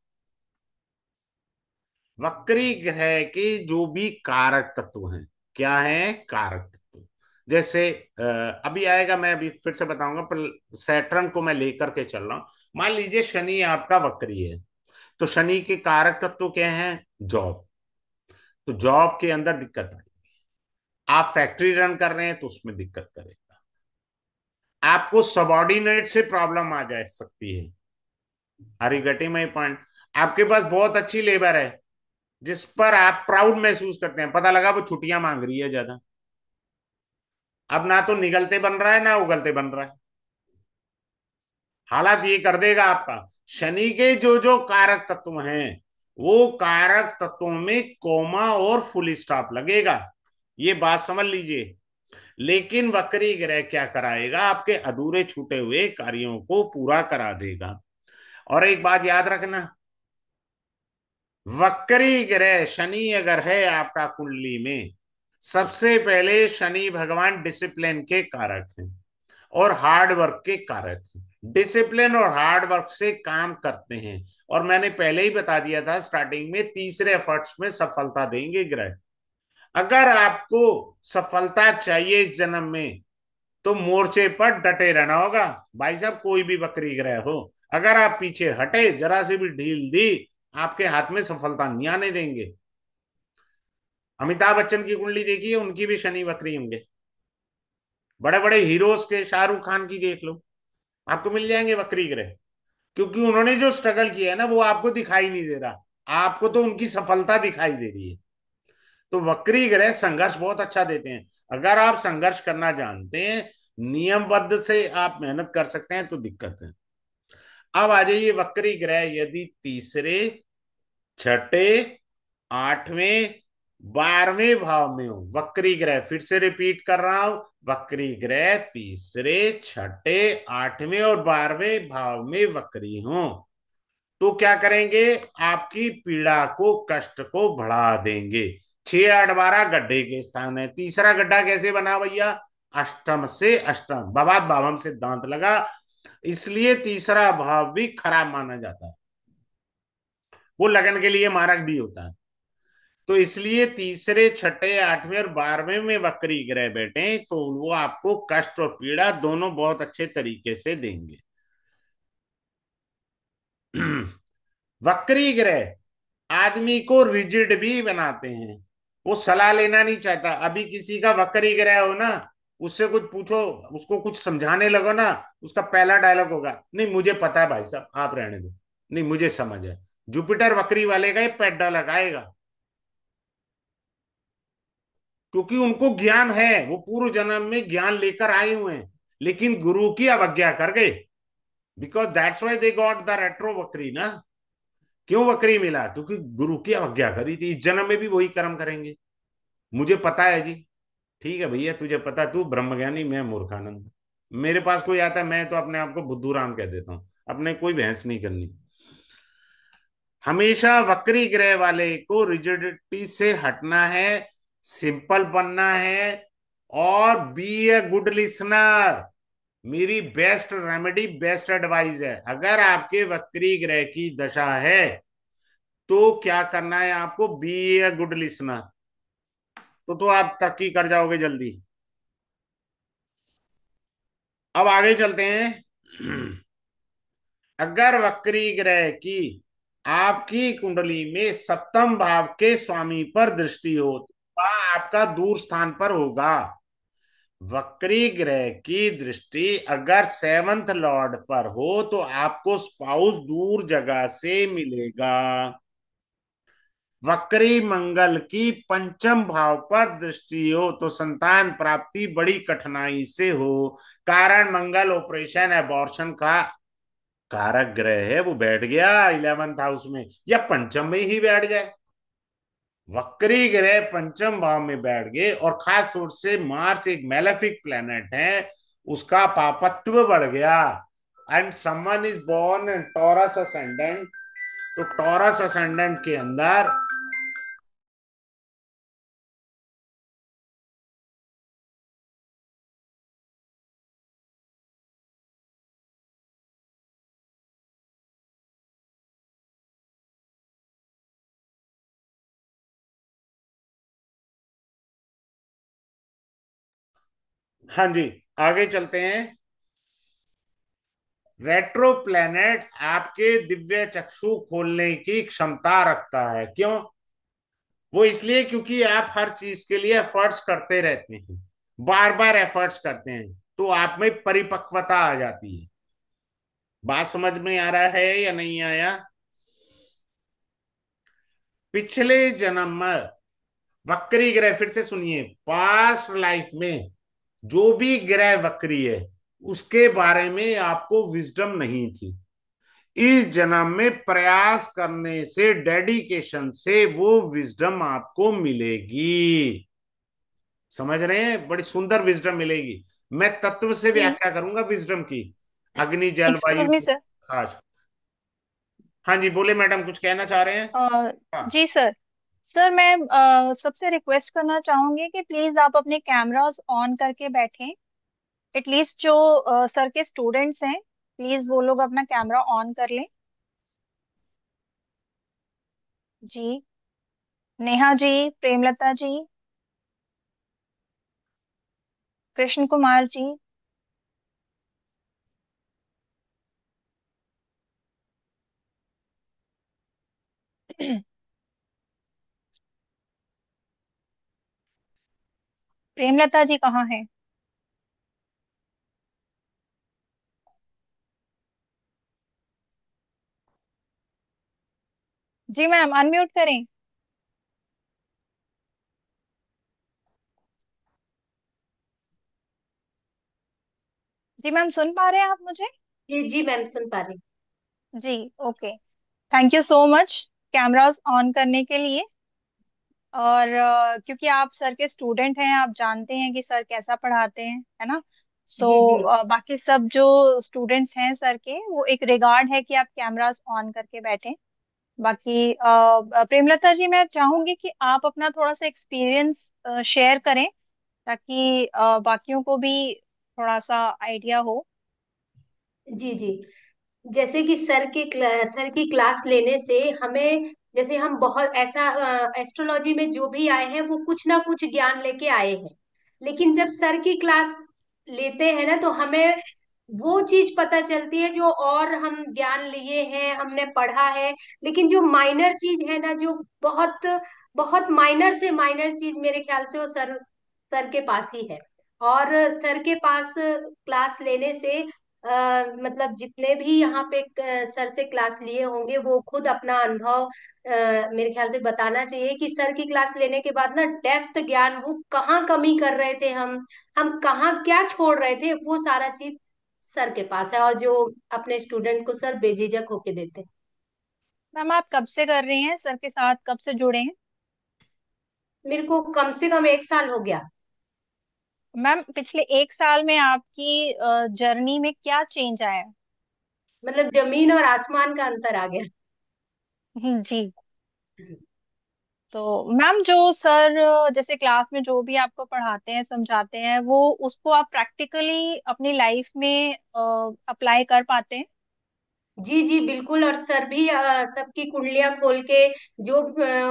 वक्री ग्रह के जो भी कारक तत्व हैं, क्या है? कारक तत्व। जैसे अभी आएगा, मैं अभी फिर से बताऊंगा, पर सैटर्न को मैं लेकर के चल रहा हूं। मान लीजिए शनि आपका वक्री है, तो शनि के कारक तत्व क्या हैं? जॉब। तो जॉब के अंदर दिक्कत आएगी। आप फैक्ट्री रन कर रहे हैं तो उसमें दिक्कत करेगा। आपको सबॉर्डिनेट से प्रॉब्लम आ जा सकती है। Are you getting my point? आपके पास बहुत अच्छी लेबर है जिस पर आप प्राउड महसूस करते हैं, पता लगा वो छुट्टियां मांग रही है ज्यादा, अब ना तो निगलते बन रहा है ना उगलते बन रहा है। हालात ये कर देगा आपका। शनि के जो जो कारक तत्व हैं, वो कारक तत्वों में कोमा और फुल स्टॉप लगेगा, ये बात समझ लीजिए। लेकिन वक्री ग्रह क्या कराएगा? आपके अधूरे छूटे हुए कार्यों को पूरा करा देगा। और एक बात याद रखना, वक्री ग्रह शनि अगर है आपका कुंडली में, सबसे पहले शनि भगवान डिसिप्लिन के कारक हैं और हार्ड वर्क के कारक हैं। डिसिप्लिन और हार्ड वर्क से काम करते हैं, और मैंने पहले ही बता दिया था स्टार्टिंग में, तीसरे एफर्ट्स में सफलता देंगे ग्रह। अगर आपको सफलता चाहिए इस जन्म में, तो मोर्चे पर डटे रहना होगा। भाई साहब, कोई भी वक्री ग्रह हो, अगर आप पीछे हटे, जरा से भी ढील दी, आपके हाथ में सफलता नहीं आने देंगे। अमिताभ बच्चन की कुंडली देखिए, उनकी भी शनि वक्री होंगे। बड़े बड़े हीरोज के, शाहरुख खान की देख लो, आपको मिल जाएंगे वक्री ग्रह। क्योंकि उन्होंने जो स्ट्रगल किया है ना, वो आपको दिखाई नहीं दे रहा, आपको तो उनकी सफलता दिखाई दे रही है। तो वक्री ग्रह संघर्ष बहुत अच्छा देते हैं। अगर आप संघर्ष करना जानते हैं, नियमबद्ध से आप मेहनत कर सकते हैं, तो दिक्कत है। अब आ जाइए, वक्री ग्रह यदि तीसरे, छठे, आठवें, 12वें भाव में हो, वक्री ग्रह, फिर से रिपीट कर रहा हूं, वक्री ग्रह तीसरे, छठे, 8वें और 12वें भाव में वक्री हो, तो क्या करेंगे? आपकी पीड़ा को, कष्ट को बढ़ा देंगे। 6, 8, 12 गड्ढे के स्थान है। तीसरा गड्ढा कैसे बना भैया? अष्टम से अष्टम, भवात भावम सिद्धांत लगा, इसलिए तीसरा भाव भी खराब माना जाता है, वो लगन के लिए मारक भी होता है। तो इसलिए तीसरे, छठे, 8वें और 12वें में वक्री ग्रह बैठे तो वो आपको कष्ट और पीड़ा दोनों बहुत अच्छे तरीके से देंगे। वक्री ग्रह आदमी को रिजिड भी बनाते हैं, वो सलाह लेना नहीं चाहता। अभी किसी का वक्री ग्रह हो ना, उससे कुछ पूछो, उसको कुछ समझाने लगो ना, उसका पहला डायलॉग होगा, नहीं मुझे पता है भाई साहब, आप रहने दो, नहीं मुझे समझ है। जुपिटर वक्री वाले का ही पेड्डा लगाएगा, क्योंकि उनको ज्ञान है, वो पूर्व जन्म में ज्ञान लेकर आए हुए हैं, लेकिन गुरु की अवज्ञा कर गए। Because that's why they got the retro वक्री ना। क्यों वक्री मिला? क्योंकि गुरु की अवज्ञा करी थी। इस जन्म में भी वही कर्म करेंगे। मुझे पता है जी। ठीक है भैया, तुझे पता, तू ब्रह्मज्ञानी, मैं मूर्खानंद। मेरे पास कोई आता है, मैं तो अपने आप को बुद्धू राम कह देता हूँ, अपने कोई बहस नहीं करनी। हमेशा वक्री ग्रह वाले को रिजिडिटी से हटना है, सिंपल बनना है, और बी ए गुड लिसनर। मेरी बेस्ट रेमेडी, बेस्ट एडवाइस है, अगर आपके वक्री ग्रह की दशा है, तो क्या करना है आपको? बी ए गुड लिसनर, तो आप तरक्की कर जाओगे जल्दी। अब आगे चलते हैं। अगर वक्री ग्रह की आपकी कुंडली में सप्तम भाव के स्वामी पर दृष्टि हो, तो आपका दूर स्थान पर होगा। वक्री ग्रह की दृष्टि अगर सेवंथ लॉर्ड पर हो, तो आपको स्पाउस दूर जगह से मिलेगा। वक्री मंगल की पंचम भाव पर दृष्टि हो, तो संतान प्राप्ति बड़ी कठिनाई से हो। कारण मंगल ऑपरेशन एबॉर्शन का कारक ग्रह है, वो बैठ गया 11th हाउस में, या पंचम में ही बैठ जाए। वक्री ग्रह पंचम भाव में बैठ गए, और खास तौर से मार्स एक मेलेफिक प्लेनेट है, उसका पापत्व बढ़ गया। And someone is born in Taurus ascendant, तो टॉरस असेंडेंट के अंदर हाँ जी, आगे चलते हैं। रेट्रो प्लेनेट आपके दिव्य चक्षु खोलने की क्षमता रखता है। क्यों? वो इसलिए क्योंकि आप हर चीज के लिए एफर्ट्स करते रहते हैं, बार बार एफर्ट्स करते हैं। तो आप में परिपक्वता आ जाती है। बात समझ में आ रहा है या नहीं आया? पिछले जन्म में वक्री ग्रह, फिर से सुनिए, पास्ट लाइफ में जो भी ग्रह वक्री है उसके बारे में आपको विजडम नहीं थी। इस जन्म में प्रयास करने से, डेडिकेशन से वो विजडम आपको मिलेगी। समझ रहे हैं? बड़ी सुंदर विजडम मिलेगी। मैं तत्व से जी। व्याख्या करूंगा विजडम की। अग्नि, जल, एक्सक्यूज वायु, मी सर। आकाश। हाँ जी, बोले मैडम, कुछ कहना चाह रहे हैं? हाँ। जी सर। सर मैं सबसे रिक्वेस्ट करना चाहूंगी कि प्लीज आप अपने कैमरास ऑन करके बैठें। एटलीस्ट जो सर के स्टूडेंट्स हैं, प्लीज वो लोग अपना कैमरा ऑन कर लें। जी। नेहा जी, प्रेमलता जी, कृष्ण कुमार जी। प्रेमलता जी कहाँ हैं? जी मैम, अनम्यूट करें। जी मैम, सुन पा रहे हैं आप मुझे? जी जी मैम, सुन पा रही जी। Okay. Thank you so much cameras on करने के लिए। और क्योंकि आप सर के स्टूडेंट हैं, आप जानते हैं कि सर कैसा पढ़ाते हैं, है ना? हूँ। सो जी जी। बाकी सब जो स्टूडेंट्स हैं सर के, वो एक रिगार्ड है कि आप कैमरास ऑन करके बैठें। बाकी प्रेमलता जी, मैं चाहूंगी कि आप अपना थोड़ा सा एक्सपीरियंस शेयर करें, ताकि बाकियों को भी थोड़ा सा आइडिया हो। जी जी। जैसे कि सर की क्लास लेने से हमें, जैसे हम बहुत ऐसा, एस्ट्रोलॉजी में जो भी आए हैं वो कुछ ना कुछ ज्ञान लेके आए हैं। लेकिन जब सर की क्लास लेते हैं ना, तो हमें वो चीज पता चलती है जो और हम ज्ञान लिए हैं, हमने पढ़ा है, लेकिन जो माइनर चीज है ना, जो बहुत बहुत माइनर से माइनर चीज, मेरे ख्याल से वो सर सर के पास ही है। और सर के पास क्लास लेने से मतलब जितने भी यहाँ पे सर से क्लास लिए होंगे वो खुद अपना अनुभव मेरे ख्याल से बताना चाहिए कि सर की क्लास लेने के बाद ना, डेप्थ ज्ञान, वो कहाँ कमी कर रहे थे हम कहाँ क्या छोड़ रहे थे, वो सारा चीज सर के पास है, और जो अपने स्टूडेंट को सर बेझिझक होके देते हैं। मैम, आप कब से कर रही हैं सर के साथ, कब से जुड़े हैं? मेरे को कम से कम 1 साल हो गया। मैम, पिछले एक साल में आपकी जर्नी में क्या चेंज आया? मतलब जमीन और आसमान का अंतर आ गया। जी। जी तो मैम, जो सर जैसे क्लास में जो भी आपको पढ़ाते हैं, समझाते हैं, वो उसको आप प्रैक्टिकली अपनी लाइफ में अप्लाई कर पाते हैं? जी जी बिल्कुल। और सर भी सबकी कुंडलियां खोल के जो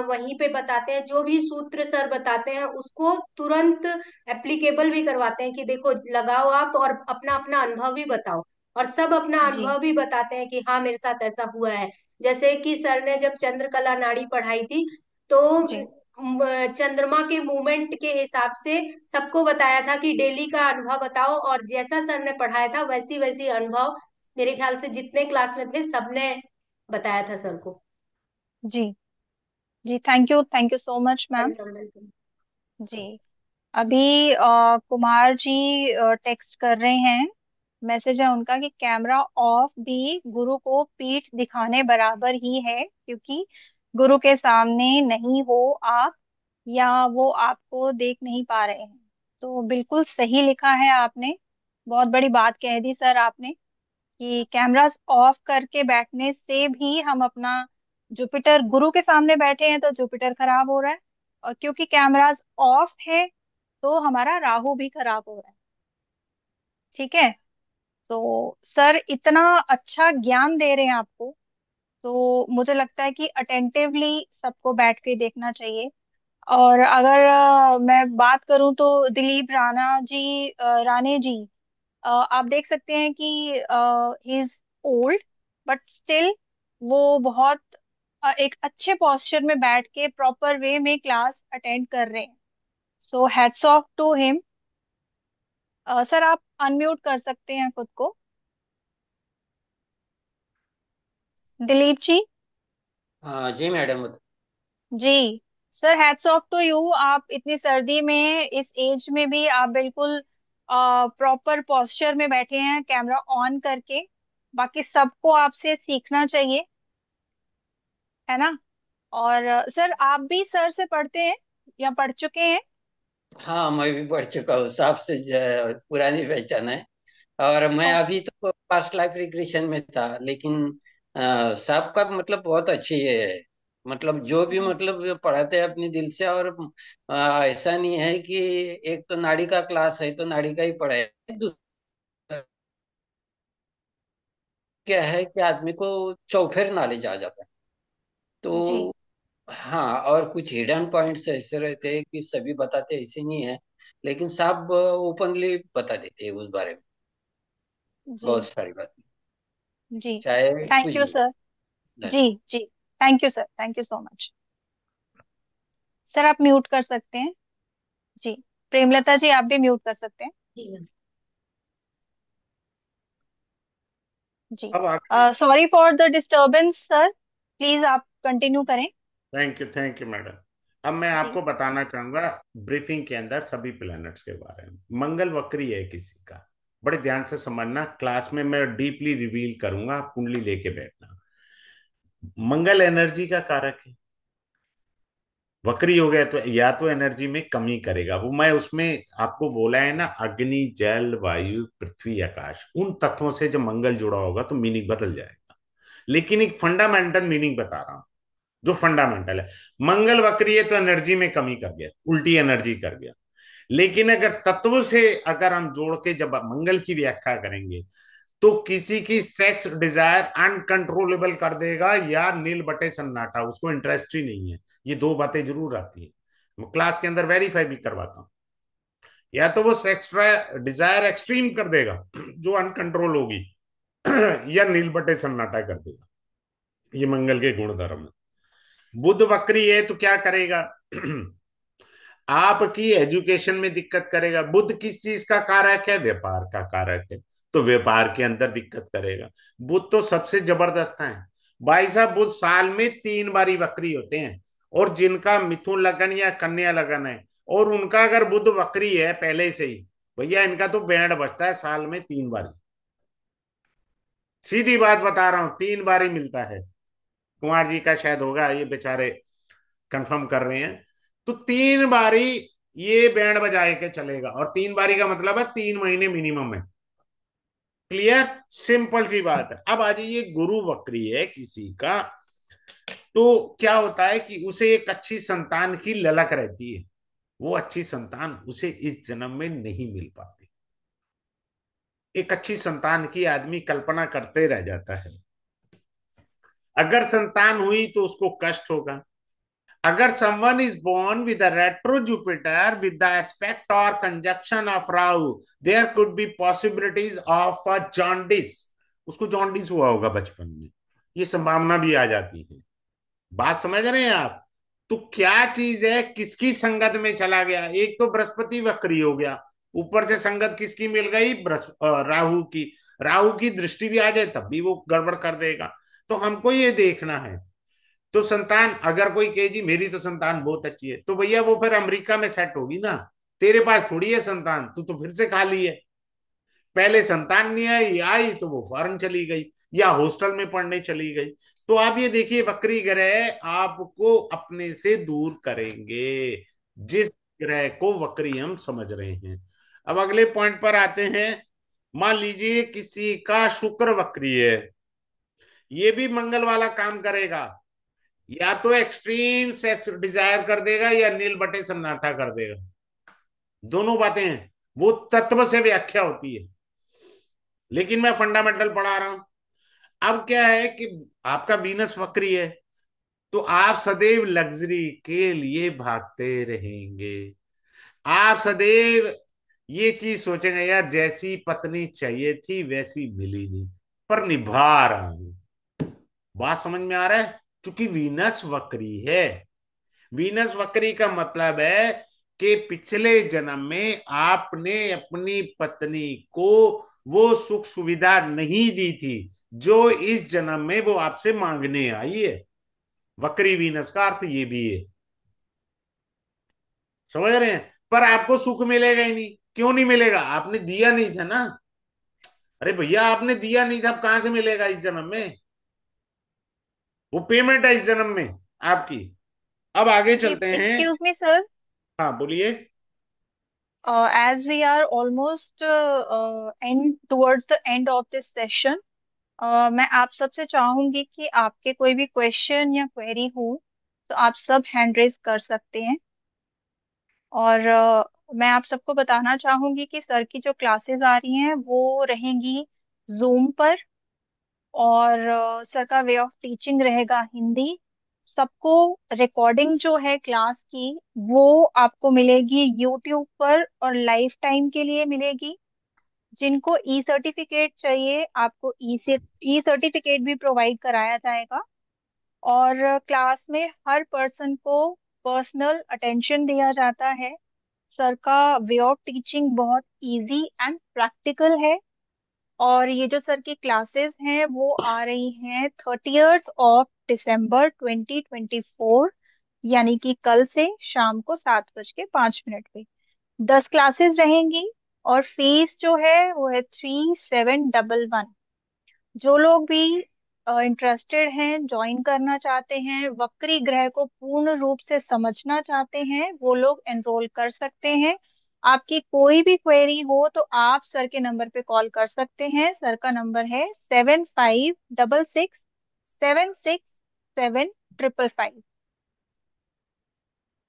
वहीं पे बताते हैं, जो भी सूत्र सर बताते हैं उसको तुरंत एप्लीकेबल भी करवाते हैं कि देखो लगाओ आप, और अपना अपना अनुभव भी बताओ। और सब अपना जी। अनुभव भी बताते हैं कि हाँ मेरे साथ ऐसा हुआ है। जैसे कि सर ने जब चंद्रकला नाड़ी पढ़ाई थी, तो जी। चंद्रमा के मूवमेंट के हिसाब से सबको बताया था कि डेली का अनुभव बताओ, और जैसा सर ने पढ़ाया था वैसी वैसी अनुभव मेरे ख्याल से जितने क्लास में थे सबने बताया था सर को। जी। जी, thank you so much ma'am. Welcome welcome. जी। अभी कुमार जी टेक्स्ट कर रहे हैं। मैसेज है उनका कि कैमरा ऑफ भी गुरु को पीठ दिखाने बराबर ही है, क्योंकि गुरु के सामने नहीं हो आप, या वो आपको देख नहीं पा रहे हैं। तो बिल्कुल सही लिखा है आपने। बहुत बड़ी बात कह दी सर आपने, कि कैमरास ऑफ करके बैठने से भी हम अपना, जुपिटर गुरु के सामने बैठे हैं तो जुपिटर खराब हो रहा है, और क्योंकि कैमरास ऑफ है तो हमारा राहु भी खराब हो रहा है। ठीक है? तो सर इतना अच्छा ज्ञान दे रहे हैं आपको, तो मुझे लगता है कि अटेंटिवली सबको बैठ के देखना चाहिए। और अगर मैं बात करूं तो दिलीप राणा जी, राणे जी, आप देख सकते हैं कि he is old, but still वो बहुत एक अच्छे पोस्चर में बैठ के प्रॉपर वे में क्लास अटेंड कर रहे हैं। So hats off to him. Sir आप अनम्यूट कर सकते हैं खुद को। दिलीप जी। हाँ जी मैडम। जी। Sir hats off to you, आप इतनी सर्दी में इस एज में भी आप बिल्कुल प्रॉपर पोस्चर में बैठे हैं, कैमरा ऑन करके। बाकी सबको आपसे सीखना चाहिए, है ना। और सर आप भी सर से पढ़ते हैं या पढ़ चुके हैं? हाँ मैं भी पढ़ चुका हूँ, साहब से पुरानी पहचान है। और मैं ओके। अभी तो पास्ट लाइफ रिग्रेशन में था, लेकिन साहब का मतलब बहुत अच्छी है। मतलब जो भी मतलब जो पढ़ाते हैं अपने दिल से। और ऐसा नहीं है कि एक तो नाड़ी का क्लास है तो नाड़ी का ही पढ़ाए। दूसरा क्या है कि आदमी को चौफेर नॉलेज आ जाता है। जी। तो हाँ, और कुछ हिडन पॉइंट्स ऐसे रहते हैं कि सभी बताते ऐसे नहीं है, लेकिन साहब ओपनली बता देते हैं उस बारे में जी। बहुत सारी बात, जी। चाहे थैंक कुछ यू भी हो। सर। जी। जी। Thank you sir, thank you so much. Sir आप म्यूट कर सकते हैं। जी। प्रेमलता जी आप भी म्यूट कर सकते हैं। जी मैम। जी। अब आखिरी। Sorry for the disturbance sir, please आप कंटिन्यू करें। Thank you madam. अब मैं जी। आपको बताना चाहूंगा ब्रीफिंग के अंदर सभी प्लैनेट्स के बारे में। मंगल वक्री है किसी का, बड़े ध्यान से समझना, क्लास में मैं डीपली रिवील करूंगा, आप कुंडली लेके बैठना। मंगल एनर्जी का कारक है। वक्री हो गया तो या तो एनर्जी में कमी करेगा, वो मैं उसमें आपको बोला है ना, अग्नि जल वायु पृथ्वी आकाश, उन तत्वों से जब मंगल जुड़ा होगा तो मीनिंग बदल जाएगा। लेकिन एक फंडामेंटल मीनिंग बता रहा हूं, जो फंडामेंटल है। मंगल वक्री है तो एनर्जी में कमी कर गया, उल्टी एनर्जी कर गया। लेकिन अगर तत्व से अगर हम जोड़ के जब मंगल की व्याख्या करेंगे, तो किसी की सेक्स डिजायर अनकंट्रोलेबल कर देगा, या नील बटे सन्नाटा, उसको इंटरेस्ट ही नहीं है। ये दो बातें जरूर आती है, मैं क्लास के अंदर वेरीफाई भी करवाता हूँ। या तो वो सेक्स डिजायर एक्सट्रीम कर देगा जो अनकंट्रोल होगी, या नील बटे सन्नाटा कर देगा। ये मंगल के गुण धर्म है। बुध वक्री है तो क्या करेगा? आपकी एजुकेशन में दिक्कत करेगा। बुध किस चीज का कारक है? व्यापार का कारक है, तो व्यापार के अंदर दिक्कत करेगा। बुध तो सबसे जबरदस्त है भाई साहब। बुध साल में 3 बारी वक्री होते हैं, और जिनका मिथुन लगन या कन्या लगन है, और उनका अगर बुध वक्री है पहले से ही, भैया इनका तो बैंड बजता है साल में 3 बारी। सीधी बात बता रहा हूं, 3 बारी मिलता है। कुमार जी का शायद होगा, ये बेचारे कंफर्म कर रहे हैं। तो 3 बारी ये बैंड बजाए के चलेगा, और 3 बारी का मतलब है 3 महीने मिनिमम है। क्लियर? सिंपल सी बात है। अब आ जाइए, गुरु वक्री है किसी का, तो क्या होता है कि उसे एक अच्छी संतान की ललक रहती है। वो अच्छी संतान उसे इस जन्म में नहीं मिल पाती। एक अच्छी संतान की आदमी कल्पना करते रह जाता है। अगर संतान हुई तो उसको कष्ट होगा। अगर someone is born with a retro Jupiter with the aspect or conjunction of Rahu, there could be possibilities of a jaundice. उसको जॉन्डिस हुआ होगा बचपन में, ये संभावना भी आ जाती है। बात समझ रहे हैं आप? तो क्या चीज है, किसकी संगत में चला गया? एक तो बृहस्पति वक्री हो गया, ऊपर से संगत किसकी मिल गई? राहु की। राहु की दृष्टि भी आ जाए तब भी वो गड़बड़ कर देगा। तो हमको ये देखना है। तो संतान, अगर कोई कहे जी मेरी तो संतान बहुत अच्छी है, तो भैया वो फिर अमेरिका में सेट होगी ना, तेरे पास थोड़ी है संतान, तू तो फिर से खाली है। पहले संतान नहीं आई, आई तो वो फॉरेन चली गई, या हॉस्टल में पढ़ने चली गई। तो आप ये देखिए, वक्री ग्रह आपको अपने से दूर करेंगे, जिस ग्रह को वक्री हम समझ रहे हैं। अब अगले पॉइंट पर आते हैं। मान लीजिए किसी का शुक्र वक्री है, ये भी मंगल वाला काम करेगा। या तो एक्सट्रीम सेक्स डिजायर कर देगा, या नील बटे सन्नाटा कर देगा। दोनों बातें हैं, वो तत्व से व्याख्या होती है। लेकिन मैं फंडामेंटल पढ़ा रहा हूं। अब क्या है कि आपका वीनस वक्री है, तो आप सदैव लग्जरी के लिए भागते रहेंगे। आप सदैव ये चीज सोचेंगे, यार जैसी पत्नी चाहिए थी वैसी मिली नहीं, पर निभा रहा हूं। बात समझ में आ रहा है? क्योंकि वीनस वक्री है। वीनस वक्री का मतलब है कि पिछले जन्म में आपने अपनी पत्नी को वो सुख सुविधा नहीं दी थी जो इस जन्म में वो आपसे मांगने आई है। वक्री वीनस का अर्थ ये भी है, समझ रहे हैं? पर आपको सुख मिलेगा ही नहीं। क्यों नहीं मिलेगा? आपने दिया नहीं था ना। अरे भैया, आपने दिया नहीं था, अब कहां से मिलेगा इस जन्म में? वो पेमेंट है इस जन्म में आपकी। अब आगे जी, चलते हैं। Excuse me sir. हाँ, बोलिए। As we are almost end towards the end of this session, मैं आप सबसे चाहूंगी कि आपके कोई भी क्वेश्चन या क्वेरी हो तो आप सब हैंड रेज कर सकते हैं। और मैं आप सबको बताना चाहूंगी कि सर की जो क्लासेस आ रही हैं वो रहेंगी जूम पर। और सर का वे ऑफ टीचिंग रहेगा हिंदी। सबको रिकॉर्डिंग जो है क्लास की वो आपको मिलेगी यूट्यूब पर और लाइफ टाइम के लिए मिलेगी। जिनको ई सर्टिफिकेट चाहिए आपको ई सर्टिफिकेट भी प्रोवाइड कराया जाएगा। और क्लास में हर पर्सन को पर्सनल अटेंशन दिया जाता है। सर का वे ऑफ टीचिंग बहुत इजी एंड प्रैक्टिकल है। और ये जो सर की क्लासेस हैं वो आ रही हैं 30th of December 2024, यानी कि कल से शाम को 7:05 पे 10 क्लासेस रहेंगी। और फीस जो है वो है 3711। जो लोग भी इंटरेस्टेड हैं, ज्वाइन करना चाहते हैं, वक्री ग्रह को पूर्ण रूप से समझना चाहते हैं, वो लोग एनरोल कर सकते हैं। आपकी कोई भी क्वेरी हो तो आप सर के नंबर पे कॉल कर सकते हैं। सर का नंबर है 7566 767 555।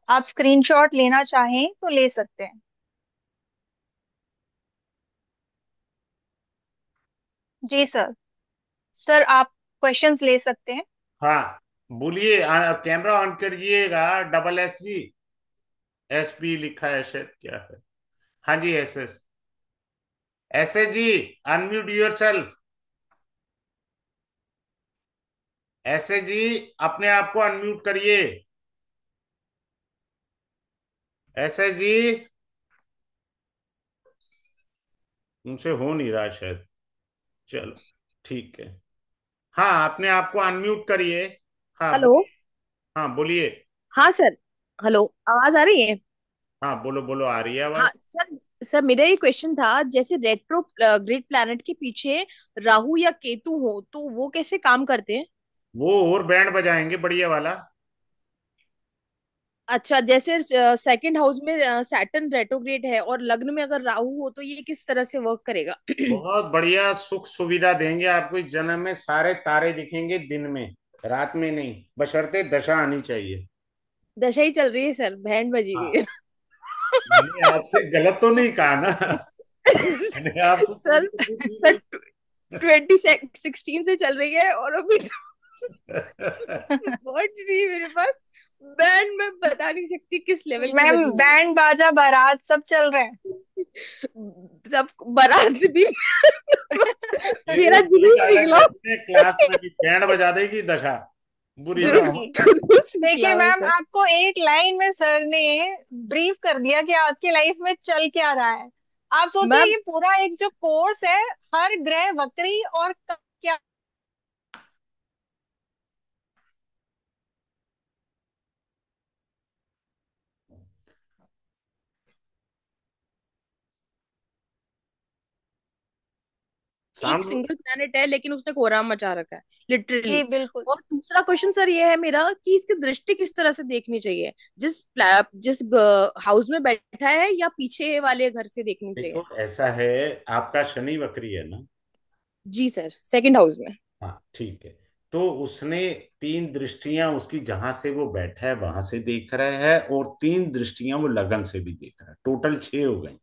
आप स्क्रीनशॉट लेना चाहें तो ले सकते हैं। जी सर। सर आप क्वेश्चंस ले सकते हैं। हाँ, बोलिए। कैमरा ऑन करिएगा। SSG SP लिखा है शायद, क्या है? हाँ जी, SSG, unmute your self. SSG, अपने आप को अनम्यूट करिए। SSG, उनसे हो नहीं रहा शायद। चलो, ठीक है। हाँ, अपने आप को अनम्यूट करिए। हाँ, हेलो। बोलिए। हाँ, बोलिए। हाँ सर। हेलो, आवाज आ रही है? हाँ, बोलो बोलो, आ रही है आवाज। हाँ सर। सर मेरा ये क्वेश्चन था, जैसे रेट्रो ग्रिड प्लैनेट के पीछे राहु या केतु हो तो वो कैसे काम करते हैं? वो और बैंड बजाएंगे बढ़िया वाला। अच्छा, जैसे सेकंड हाउस में सैटर्न रेट्रोग्रेड है और लग्न में अगर राहु हो तो ये किस तरह से वर्क करेगा? बहुत बढ़िया सुख सुविधा देंगे आपको। इस जन्म में सारे तारे दिखेंगे दिन में, रात में नहीं, बशर्ते दशा आनी चाहिए। दशा ही चल रही है सर, बैंड बजी हुई हाँ, है। मैंने आपसे गलत तो नहीं कहा ना? मैंने आपसे सही सर तो पूछ सर ही 2016 से चल रही है और अभी नहीं। वर्ड्स नहीं है मेरे पास। बैंड मैं बता नहीं सकती किस लेवल की मैम बजी हुई बैंड बाजा बारात सब चल रहे हैं। है। सब बारात भी। ये मेरा वही जुलूस डायलॉग निकला। कहते हैं क्लास में कि बैंड बजा देगी दशा बुरी जी ना जुलूस हो। जी। जुलूस देखिए निकला हुआ है मैम, सर। आपको एक लाइन में सर ने ब्रीफ कर दिया कि आपकी लाइफ में चल क्या रहा है। आप सोचिए मैम ये पूरा एक जो कोर्स है, हर ग्रह वक्री और क्या। एक साउंड। सिंगल प्लेनेट है लेकिन उसने कोहराम मचा रखा है, लिटरली। जी बिल्कुल। और दूसरा क्वेश्चन सर ये है मेरा कि इसकी दृष्टि किस तरह से देखनी चाहिए? जिस हाउस में बैठा है या पीछे वाले घर से देखनी चाहिए? देखो, ऐसा है, आपका शनि वक्री है ना? जी सर, सेकंड हाउस में। हाँ, ठीक है। तो उसने 3 दृष्टियां उसकी, जहां से वो बैठा है वहां से देख रहा है, और 3 दृष्टियां वो लगन से भी देख रहा है। टोटल 6 हो गई।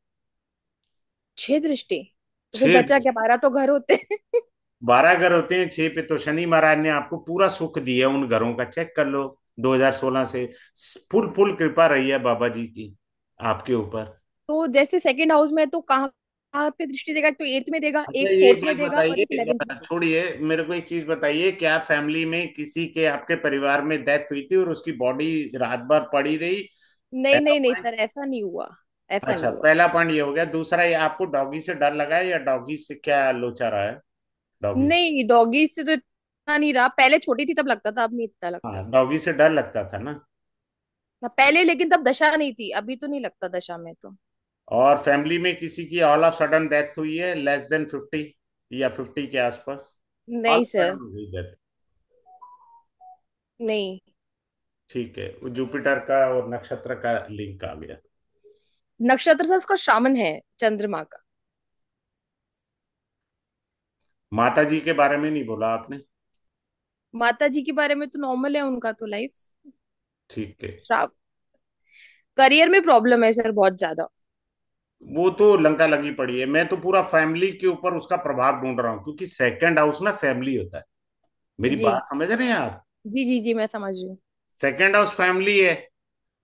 6 दृष्टि? तो फिर बचा क्या, छह। 12 तो घर होते हैं। 12 घर होते हैं, 6 पे तो शनि महाराज ने आपको पूरा सुख दिया। उन घरों का चेक कर लो। 2016 से फुल फुल कृपा रही है बाबा जी की आपके ऊपर। तो जैसे सेकंड हाउस में है तो कहाँ कहाँ पे दृष्टि देगा? तो एट्थ में देगा, अच्छा, एक ये एक फोर्थ में बात देगा और बताइए, एक 11th में देगा। छोड़िए, मेरे को एक चीज बताइए। क्या फैमिली में किसी के, आपके परिवार में डेथ हुई थी और उसकी बॉडी रात भर पड़ी रही, नहीं पहला नहीं नहीं पॉइंट। सर, ऐसा नहीं हुआ, ऐसा अच्छा, नहीं हुआ। पहला पॉइंट ये हो गया। दूसरा, ये आपको डॉगी से डर लगा है या डॉगी से क्या लोचा रहा है? डॉगी से। नहीं, डॉगी से तो इतना नहीं रहा, पहले छोटी थी तब लगता था, अब नहीं इतना लगता। हाँ, डॉगी से डर लगता था ना। हाँ, पहले, लेकिन तब दशा नहीं थी, अभी तो नहीं लगता दशा में तो। और फैमिली में किसी की ऑल ऑफ सडन डेथ हुई है, लेस देन 50 या 50 के आसपास? ऑल नहीं ऑफ सर। सडन हो गई डेथ। नहीं। ठीक है, वो जुपिटर का और नक्षत्र का लिंक आ गया। नक्षत्र सर उसका श्रावण है, चंद्रमा का। माता जी के बारे में नहीं बोला आपने। माता जी के बारे में तो नॉर्मल है उनका तो लाइफ। ठीक है। श्राव करियर में प्रॉब्लम है सर, बहुत ज्यादा। वो तो लंका लगी पड़ी है। मैं तो पूरा फैमिली के ऊपर उसका प्रभाव ढूंढ रहा हूँ, क्योंकि सेकंड हाउस ना फैमिली होता है। मेरी जी बात समझ रहे हैं आप? जी जी जी, मैं समझ रही हूँ। सेकंड हाउस फैमिली है,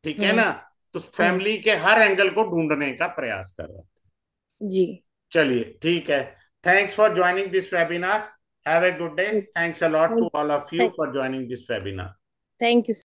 ठीक है हम्म। ना? तो हम्म। फैमिली के हर एंगल को ढूंढने का प्रयास कर रहा हूं। जी। चलिए, ठीक है। Thanks for joining this webinar. Have a good day. Thanks a lot to all of you for joining this webinar. Thank you.